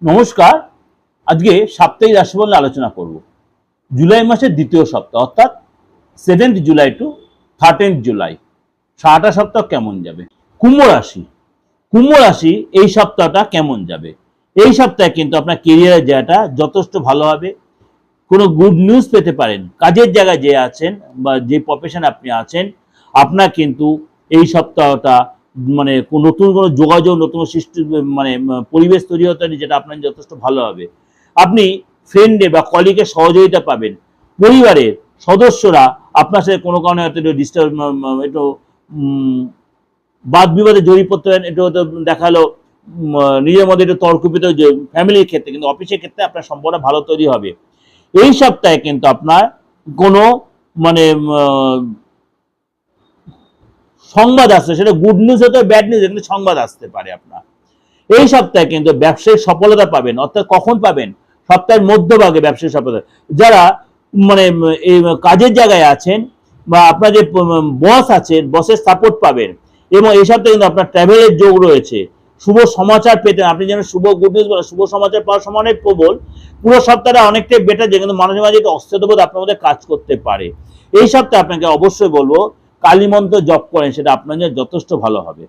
নমস্কার। আজকে সাপ্তাহিক রাশিফল নিয়ে আলোচনা করব। জুলাই মাসের দ্বিতীয় সপ্তাহ অর্থাৎ 7th July two 13th July, সারাটা সপ্তাহ কেমন যাবে। কুম্ভ রাশি এই সপ্তাহটা কেমন যাবে। এই সপ্তাহে কিন্তু আপনার কেরিয়ারের জায়গাটা যথেষ্ট ভালো হবে। কোনো গুড নিউজ পেতে পারেন। কাজের জায়গায় যে আছেন বা যে প্রফেশন আপনি আছেন, আপনার কিন্তু এই সপ্তাহটা মানে নতুন কোনো যোগাযোগ, নতুন সৃষ্টি মানে পরিবেশ তৈরি হতে পারে, যেটা আপনার যথেষ্ট ভালো হবে। আপনি ফ্রেন্ডে বা কলিগের সহযোগিতা পাবেন। পরিবারের সদস্যরা আপনার সাথে কোনো কারণে হয়তো ডিস্টার্ব, একটু বাদ বিবাদে জড়িয়ে পড়তে পারেন। একটু হয়তো দেখালো নিজের মধ্যে একটু তর্কবিত, যে ফ্যামিলির ক্ষেত্রে, কিন্তু অফিসের ক্ষেত্রে আপনার সম্পর্কটা ভালো তৈরি হবে। এই সপ্তাহে কিন্তু আপনার কোনো মানে সংবাদ আসছে, সেটা গুড নিউজ হতে ব্যাড নিউজ, কিন্তু সংবাদ আসতে পারে আপনার। এই সপ্তাহে কিন্তু ব্যবসায়িক সফলতা পাবেন। অর্থাৎ কখন পাবেন? সপ্তাহের মধ্যভাগে ব্যবসায়িক সফলতা। যারা মানে এই কাজের জায়গায় আছেন বা আপনার যে বস আছেন, বসের সাপোর্ট পাবেন। এবং এই সপ্তাহে কিন্তু আপনার ট্রাভেলের যোগ রয়েছে। শুভ সমাচার পেতেন, আপনি যেন শুভ গুড নিউজ বলেন, শুভ সমাচার পাওয়ার সম্ভাবনা প্রবল। পুরো সপ্তাহটা অনেকটাই বেটার, যে কিন্তু মাঝে মাঝে একটা অস্থিরতাবোধ আপনার মধ্যে কাজ করতে পারে। এই সপ্তাহে আপনাকে অবশ্যই বলবো কালী মন্ত্র জপ করেন, সেটা আপনার জন্য যথেষ্ট ভালো হবে।